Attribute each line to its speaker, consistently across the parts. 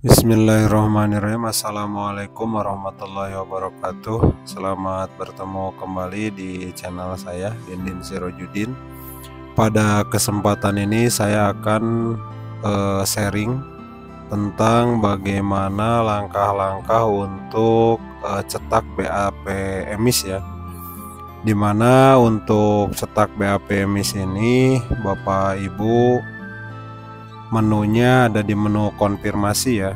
Speaker 1: Bismillahirrahmanirrahim. Assalamualaikum warahmatullahi wabarakatuh. Selamat bertemu kembali di channel saya, Dindin Sirojudin. Pada kesempatan ini saya akan sharing tentang bagaimana langkah-langkah untuk cetak BAP emis ya. Dimana untuk cetak BAP emis ini Bapak Ibu, menunya ada di menu konfirmasi ya.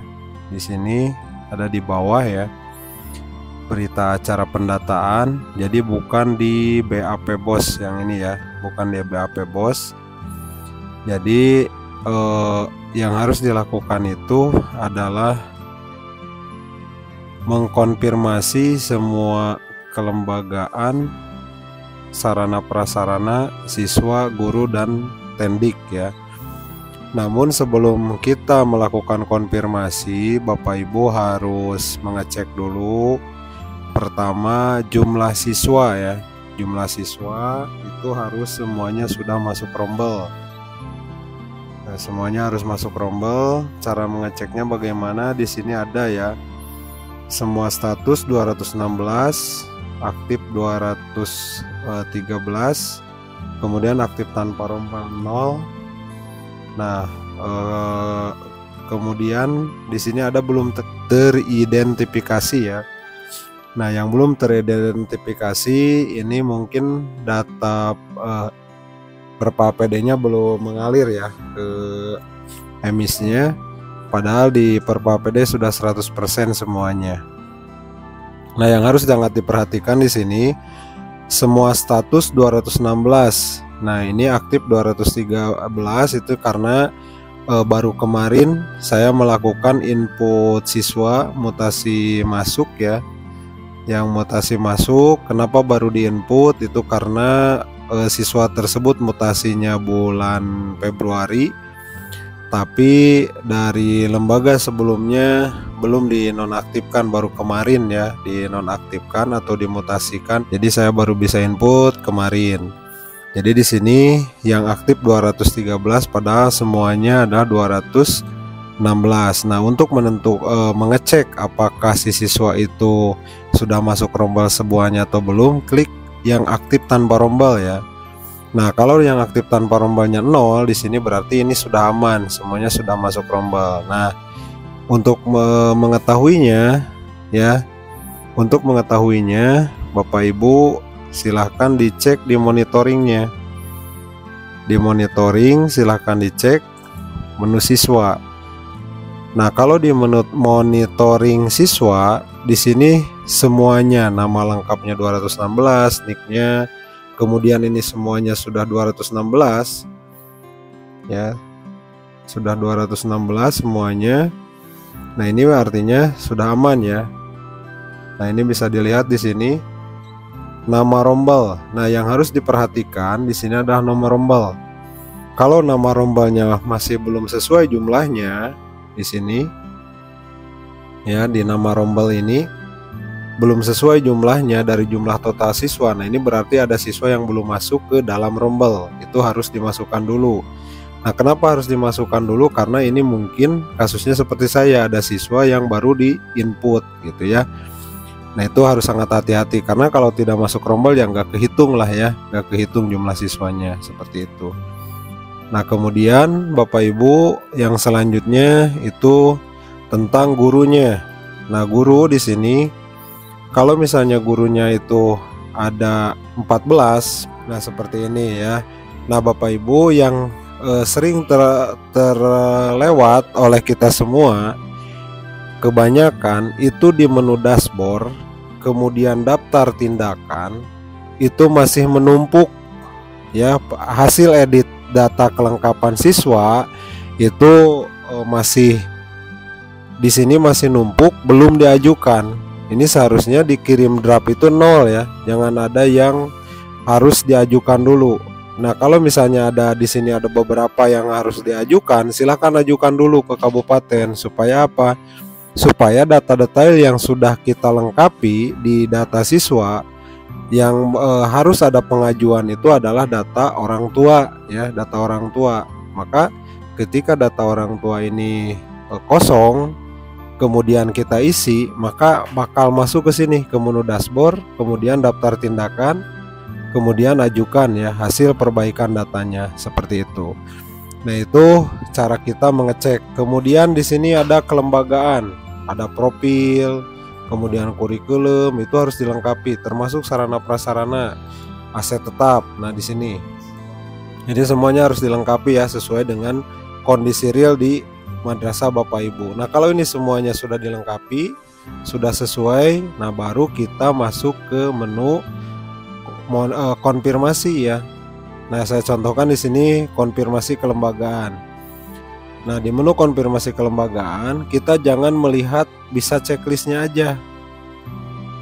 Speaker 1: Di sini ada di bawah ya, berita acara pendataan. Jadi bukan di BAP BOS yang ini ya, bukan di BAP BOS. Jadi yang harus dilakukan itu adalah mengkonfirmasi semua kelembagaan, sarana prasarana, siswa, guru, dan tendik ya. Namun sebelum kita melakukan konfirmasi, Bapak Ibu harus mengecek dulu pertama jumlah siswa ya. Jumlah siswa itu harus semuanya sudah masuk rombel. Nah, semuanya harus masuk rombel. Cara mengeceknya bagaimana? Di sini ada ya. Semua status 216, aktif 213, kemudian aktif tanpa rombel 0. Nah, kemudian di sini ada belum teridentifikasi ya. Nah, yang belum teridentifikasi ini mungkin data berapa PD-nya belum mengalir ya ke emisnya. Padahal di Perpa PD sudah 100% semuanya. Nah, yang harus sangat diperhatikan di sini semua status 216. Nah, ini aktif 213 itu karena baru kemarin saya melakukan input siswa mutasi masuk ya. Yang mutasi masuk, kenapa baru diinput? Itu karena siswa tersebut mutasinya bulan Februari, tapi dari lembaga sebelumnya belum dinonaktifkan, baru kemarin ya dinonaktifkan atau dimutasikan. Jadi saya baru bisa input kemarin. Jadi di sini yang aktif 213 padahal semuanya ada 216. Nah, untuk mengecek apakah si siswa itu sudah masuk rombel semuanya atau belum, klik yang aktif tanpa rombel ya. Nah, kalau yang aktif tanpa rombelnya 0, di sini berarti ini sudah aman, semuanya sudah masuk rombel. Nah, untuk mengetahuinya ya, Bapak Ibu silahkan dicek di monitoringnya. Di monitoring silahkan dicek menu siswa. Nah, kalau di menu monitoring siswa, di sini semuanya nama lengkapnya 216, nicknya, kemudian ini semuanya sudah 216 ya, sudah 216 semuanya. Nah, ini artinya sudah aman ya. Nah, ini bisa dilihat di sini nama rombel. Nah, yang harus diperhatikan di sini adalah nomor rombel. Kalau nama rombelnya masih belum sesuai jumlahnya di sini ya, di nama rombel ini belum sesuai jumlahnya dari jumlah total siswa. Nah, ini berarti ada siswa yang belum masuk ke dalam rombel. Itu harus dimasukkan dulu. Nah, kenapa harus dimasukkan dulu? Karena ini mungkin kasusnya seperti saya, ada siswa yang baru di input gitu ya. Nah, itu harus sangat hati-hati karena kalau tidak masuk rombel ya nggak kehitung lah ya, nggak kehitung jumlah siswanya seperti itu. Nah, kemudian Bapak Ibu yang selanjutnya itu tentang gurunya. Nah, guru di sini kalau misalnya gurunya itu ada 14, nah seperti ini ya. Nah, Bapak Ibu yang sering terlewat oleh kita semua, kebanyakan itu di menu dashboard, kemudian daftar tindakan itu masih menumpuk ya, hasil edit data kelengkapan siswa itu masih di sini masih numpuk, belum diajukan. Ini seharusnya dikirim draft itu 0 ya, jangan ada yang harus diajukan dulu. Nah, kalau misalnya ada di sini ada beberapa yang harus diajukan, silahkan ajukan dulu ke kabupaten. Supaya apa? Supaya data detail yang sudah kita lengkapi di data siswa yang harus ada pengajuan itu adalah data orang tua ya, data orang tua. Maka ketika data orang tua ini kosong, kemudian kita isi, maka bakal masuk ke sini ke menu dashboard, kemudian daftar tindakan, kemudian ajukan ya hasil perbaikan datanya seperti itu. Nah, itu cara kita mengecek. Kemudian di sini ada kelembagaan, ada profil, kemudian kurikulum, itu harus dilengkapi termasuk sarana prasarana, aset tetap. Nah, di sini. Jadi semuanya harus dilengkapi ya sesuai dengan kondisi real di madrasah Bapak Ibu. Nah, kalau ini semuanya sudah dilengkapi, sudah sesuai, nah baru kita masuk ke menu konfirmasi ya. Nah, saya contohkan di sini konfirmasi kelembagaan. Nah, di menu konfirmasi kelembagaan kita jangan melihat bisa checklistnya aja,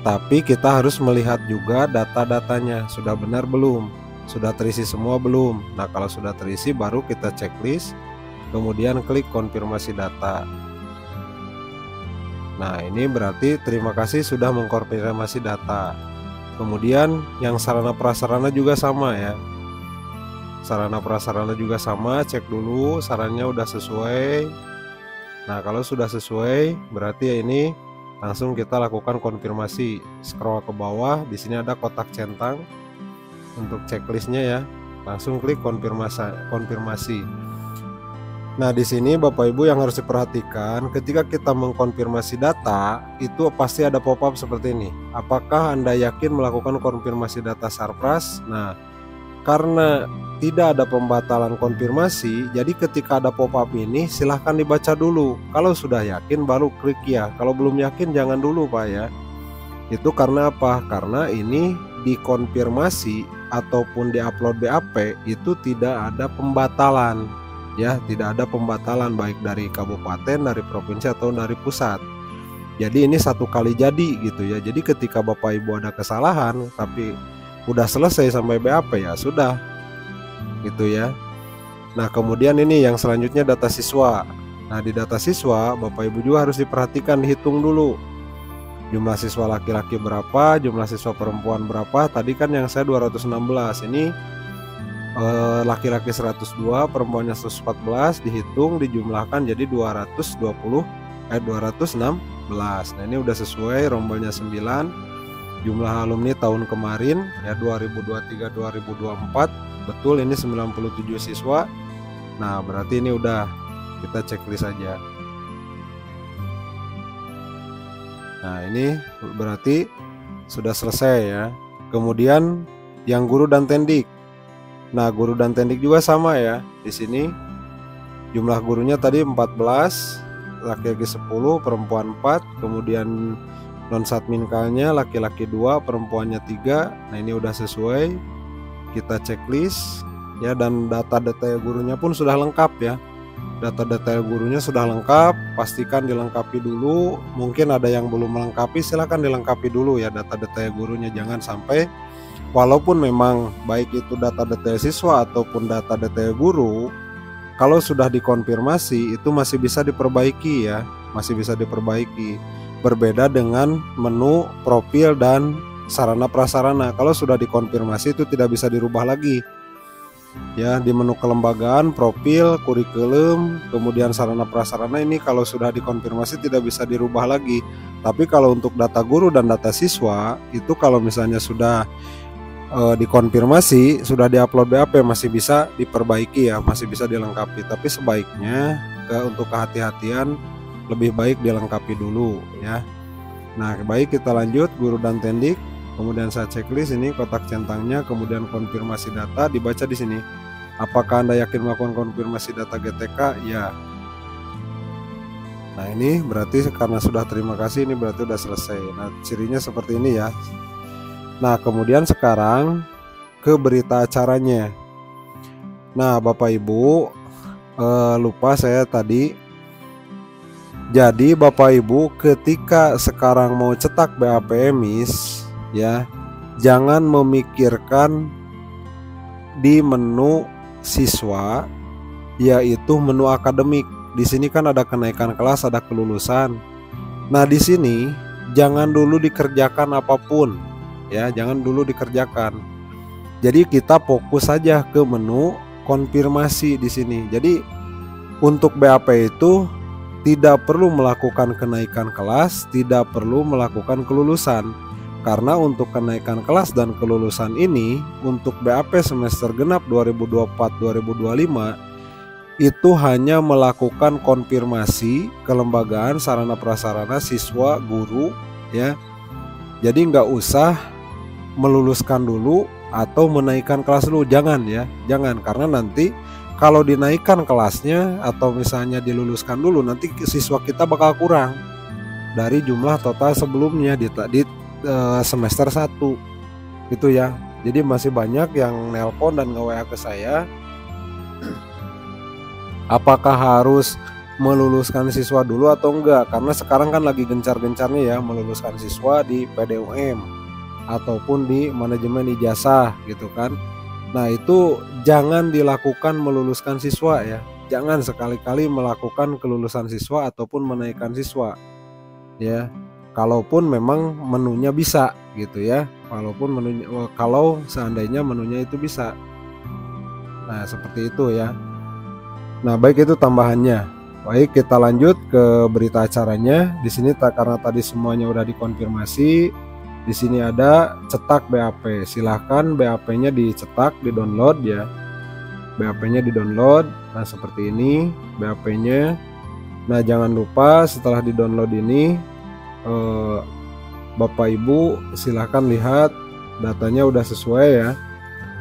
Speaker 1: tapi kita harus melihat juga data-datanya sudah benar belum, sudah terisi semua belum. Nah, kalau sudah terisi baru kita checklist, kemudian klik konfirmasi data. Nah, ini berarti terima kasih sudah mengkonfirmasi data. Kemudian yang sarana prasarana juga sama ya. Sarana prasarana juga sama, cek dulu sarannya udah sesuai. Nah, kalau sudah sesuai berarti ya ini langsung kita lakukan konfirmasi. Scroll ke bawah, di sini ada kotak centang untuk checklistnya ya. Langsung klik konfirmasi. Nah, di sini Bapak Ibu yang harus diperhatikan ketika kita mengkonfirmasi data itu pasti ada pop-up seperti ini. Apakah Anda yakin melakukan konfirmasi data Sarpras? Nah, karena tidak ada pembatalan konfirmasi, jadi ketika ada pop-up ini silahkan dibaca dulu. Kalau sudah yakin baru klik ya. Kalau belum yakin jangan dulu Pak ya. Itu karena apa? Karena ini dikonfirmasi ataupun diupload BAP itu tidak ada pembatalan ya, tidak ada pembatalan baik dari kabupaten, dari provinsi atau dari pusat. Jadi ini satu kali jadi gitu ya. Jadi ketika Bapak Ibu ada kesalahan tapi udah selesai sampai BAP ya sudah gitu ya. Nah, kemudian ini yang selanjutnya data siswa. Nah, di data siswa Bapak Ibu juga harus diperhatikan, dihitung dulu jumlah siswa laki-laki berapa, jumlah siswa perempuan berapa. Tadi kan yang saya 216, ini laki-laki 102, perempuannya 114, dihitung dijumlahkan jadi 216. Nah, ini udah sesuai, rombelnya 9. Jumlah alumni tahun kemarin ya 2023-2024 betul ini 97 siswa. Nah, berarti ini udah kita checklist aja. Nah, ini berarti sudah selesai ya. Kemudian yang guru dan tendik. Nah, guru dan tendik juga sama ya. Di sini jumlah gurunya tadi 14, laki-laki 10, perempuan 4, kemudian non-satminkalnya laki-laki 2, perempuannya 3. Nah, ini udah sesuai. Kita checklist ya, dan data detail gurunya pun sudah lengkap ya. Data detail gurunya sudah lengkap, pastikan dilengkapi dulu. Mungkin ada yang belum melengkapi, silahkan dilengkapi dulu ya data detail gurunya. Jangan sampai walaupun memang baik itu data detail siswa ataupun data detail guru, kalau sudah dikonfirmasi itu masih bisa diperbaiki ya, masih bisa diperbaiki. Berbeda dengan menu profil dan sarana prasarana. Kalau sudah dikonfirmasi itu tidak bisa dirubah lagi ya. Di menu kelembagaan, profil, kurikulum, kemudian sarana prasarana, ini kalau sudah dikonfirmasi tidak bisa dirubah lagi. Tapi kalau untuk data guru dan data siswa itu kalau misalnya sudah dikonfirmasi, sudah diupload BAP, masih bisa diperbaiki ya, masih bisa dilengkapi. Tapi sebaiknya untuk kehati-hatian lebih baik dilengkapi dulu ya. Nah, baik, kita lanjut guru dan tendik. Kemudian saya checklist ini kotak centangnya, kemudian konfirmasi data, dibaca di sini. Apakah Anda yakin melakukan konfirmasi data GTK? Ya. Nah, ini berarti karena sudah terima kasih, ini berarti sudah selesai. Nah, cirinya seperti ini ya. Nah, kemudian sekarang ke berita acaranya. Nah, Bapak Ibu, lupa saya tadi. Jadi Bapak Ibu ketika sekarang mau cetak BAP EMIS ya, jangan memikirkan di menu siswa yaitu menu akademik. Di sini kan ada kenaikan kelas, ada kelulusan. Nah, di sini jangan dulu dikerjakan apapun ya, jangan dulu dikerjakan. Jadi kita fokus saja ke menu konfirmasi di sini. Jadi untuk BAP itu tidak perlu melakukan kenaikan kelas, tidak perlu melakukan kelulusan. Karena untuk kenaikan kelas dan kelulusan ini untuk BAP semester genap 2024-2025 itu hanya melakukan konfirmasi kelembagaan sarana prasarana siswa guru ya. Jadi nggak usah meluluskan dulu atau menaikkan kelas dulu, jangan ya, jangan, karena nanti kalau dinaikkan kelasnya atau misalnya diluluskan dulu, nanti siswa kita bakal kurang dari jumlah total sebelumnya di semester 1 gitu ya. Jadi masih banyak yang nelpon dan nge-WA ke saya, apakah harus meluluskan siswa dulu atau enggak, karena sekarang kan lagi gencar-gencarnya ya meluluskan siswa di PDUM ataupun di manajemen ijazah gitu kan. Nah itu jangan dilakukan meluluskan siswa ya, jangan sekali-kali melakukan kelulusan siswa ataupun menaikkan siswa ya, kalaupun memang menunya bisa gitu ya, kalau seandainya menunya itu bisa. Nah seperti itu ya. Nah baik, itu tambahannya. Baik, kita lanjut ke berita acaranya. Di sini karena tadi semuanya udah dikonfirmasi, di sini ada cetak BAP. Silahkan BAP-nya dicetak, di-download ya. BAP-nya di-download. Nah, seperti ini BAP-nya. Nah, jangan lupa setelah di-download ini Bapak Ibu silahkan lihat datanya udah sesuai ya.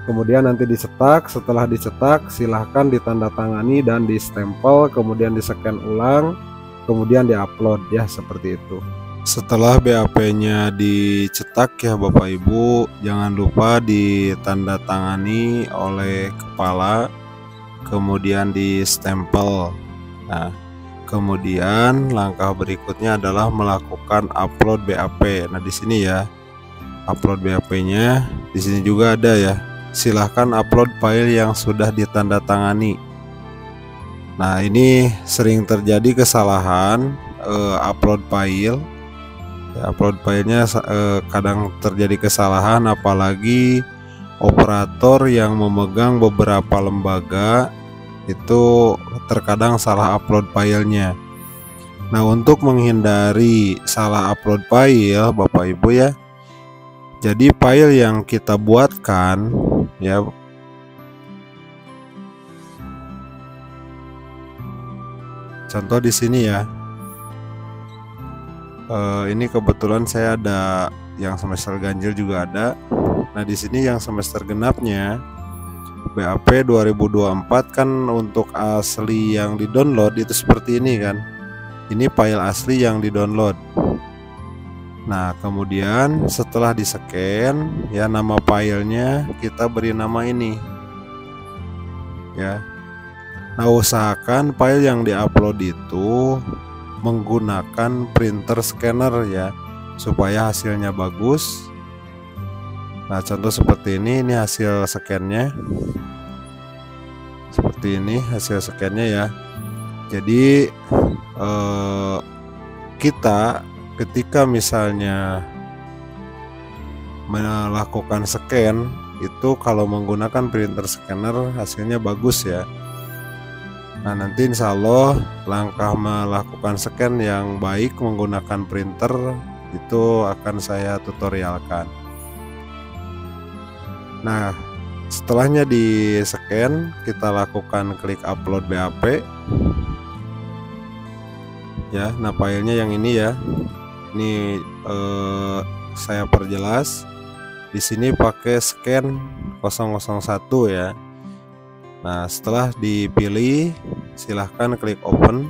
Speaker 1: Kemudian nanti dicetak, setelah dicetak silahkan ditandatangani dan di stempel, kemudian di-scan ulang, kemudian di-upload ya, seperti itu. Setelah BAP-nya dicetak ya Bapak Ibu, jangan lupa ditandatangani oleh kepala, kemudian di stempel. Nah, kemudian langkah berikutnya adalah melakukan upload BAP. Nah, di sini ya, upload BAP-nya. Di sini juga ada ya. Silahkan upload file yang sudah ditandatangani. Nah, ini sering terjadi kesalahan upload file. Ya, upload filenya kadang terjadi kesalahan, apalagi operator yang memegang beberapa lembaga itu terkadang salah upload filenya. Nah, untuk menghindari salah upload file Bapak Ibu ya, jadi file yang kita buatkan ya, contoh di sini ya. Ini kebetulan saya ada yang semester ganjil juga ada. Nah, di sini yang semester genapnya BAP 2024 kan untuk asli yang di-download itu seperti ini kan. Ini file asli yang di-download. Nah, kemudian setelah di-scan ya, nama filenya kita beri nama ini. Ya. Nah, usahakan file yang di-upload itu menggunakan printer scanner ya, supaya hasilnya bagus. Nah, contoh seperti ini hasil scan-nya. Seperti ini hasil scan-nya ya. Jadi kita ketika misalnya melakukan scan itu kalau menggunakan printer scanner hasilnya bagus ya. Nah, nanti insya Allah langkah melakukan scan yang baik menggunakan printer itu akan saya tutorialkan. Nah, setelahnya di scan kita lakukan klik upload BAP ya. Nah, filenya yang ini ya, ini saya perjelas di sini pakai scan 001 ya. Nah, setelah dipilih silahkan klik open.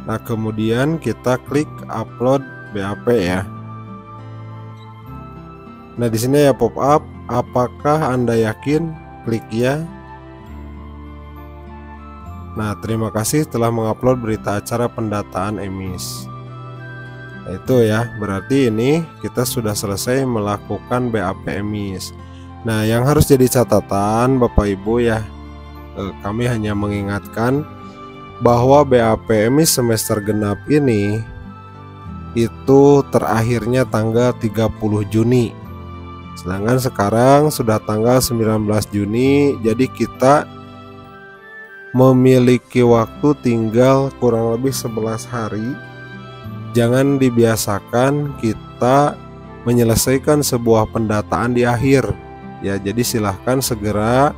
Speaker 1: Nah, kemudian kita klik upload BAP ya. Nah, di sini ya pop up, apakah Anda yakin? Klik ya. Nah, terima kasih telah mengupload berita acara pendataan emis. Nah, itu ya, berarti ini kita sudah selesai melakukan BAP emis. Nah, yang harus jadi catatan Bapak Ibu ya, kami hanya mengingatkan bahwa BAP emis semester genap ini itu terakhirnya tanggal 30 Juni. Sedangkan sekarang sudah tanggal 19 Juni, jadi kita memiliki waktu tinggal kurang lebih 11 hari. Jangan dibiasakan kita menyelesaikan sebuah pendataan di akhir ya. Jadi silahkan segera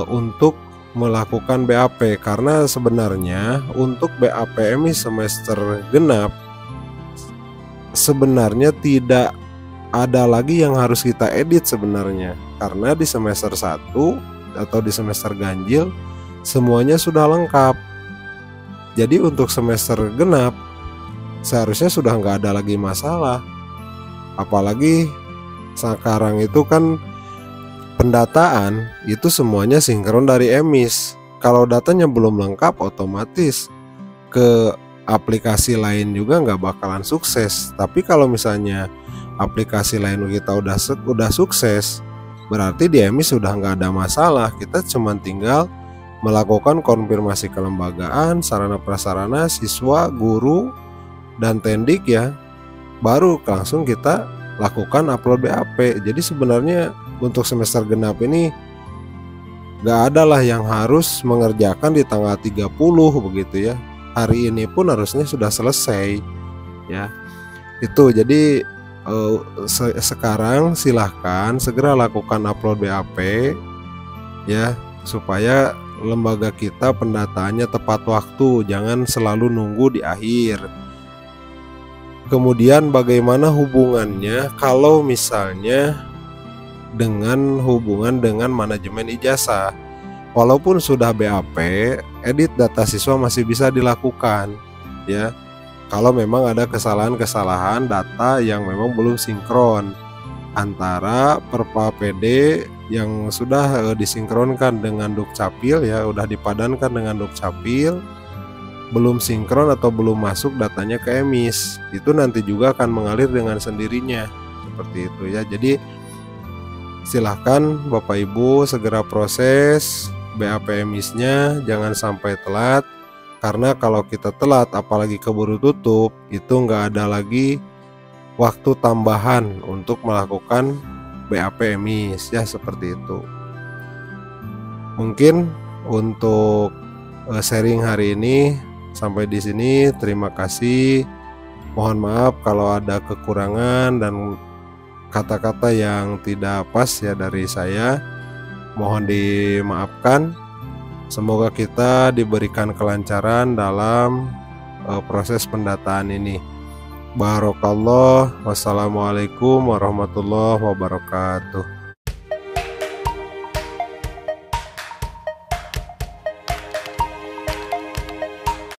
Speaker 1: untuk melakukan BAP, karena sebenarnya untuk BAP MIS semester genap sebenarnya tidak ada lagi yang harus kita edit sebenarnya, karena di semester 1 atau di semester ganjil semuanya sudah lengkap. Jadi untuk semester genap seharusnya sudah nggak ada lagi masalah. Apalagi sekarang itu kan pendataan itu semuanya sinkron dari MIS. Kalau datanya belum lengkap, otomatis ke aplikasi lain juga nggak bakalan sukses. Tapi kalau misalnya aplikasi lain kita udah sukses, berarti di MIS sudah nggak ada masalah. Kita cuma tinggal melakukan konfirmasi kelembagaan, sarana prasarana, siswa, guru, dan tendik ya, baru langsung kita lakukan upload BAP. Jadi sebenarnya untuk semester genap ini nggak ada lah yang harus mengerjakan di tanggal 30 begitu ya. Hari ini pun harusnya sudah selesai ya. Itu jadi sekarang silahkan segera lakukan upload BAP ya, supaya lembaga kita pendataannya tepat waktu, jangan selalu nunggu di akhir. Kemudian bagaimana hubungannya kalau misalnya dengan hubungan dengan manajemen ijazah? Walaupun sudah BAP, edit data siswa masih bisa dilakukan ya. Kalau memang ada kesalahan-kesalahan data yang memang belum sinkron antara Perpa PD yang sudah disinkronkan dengan Dukcapil ya, udah dipadankan dengan Dukcapil, belum sinkron atau belum masuk datanya ke MIS, itu nanti juga akan mengalir dengan sendirinya seperti itu ya. Jadi silahkan Bapak Ibu segera proses BAP MIS-nya, jangan sampai telat. Karena kalau kita telat apalagi keburu tutup, itu nggak ada lagi waktu tambahan untuk melakukan BAP MIS ya, seperti itu. Mungkin untuk sharing hari ini sampai di sini. Terima kasih. Mohon maaf kalau ada kekurangan dan kata-kata yang tidak pas ya dari saya. Mohon dimaafkan. Semoga kita diberikan kelancaran dalam proses pendataan ini. Barakallah. Wassalamualaikum warahmatullahi wabarakatuh.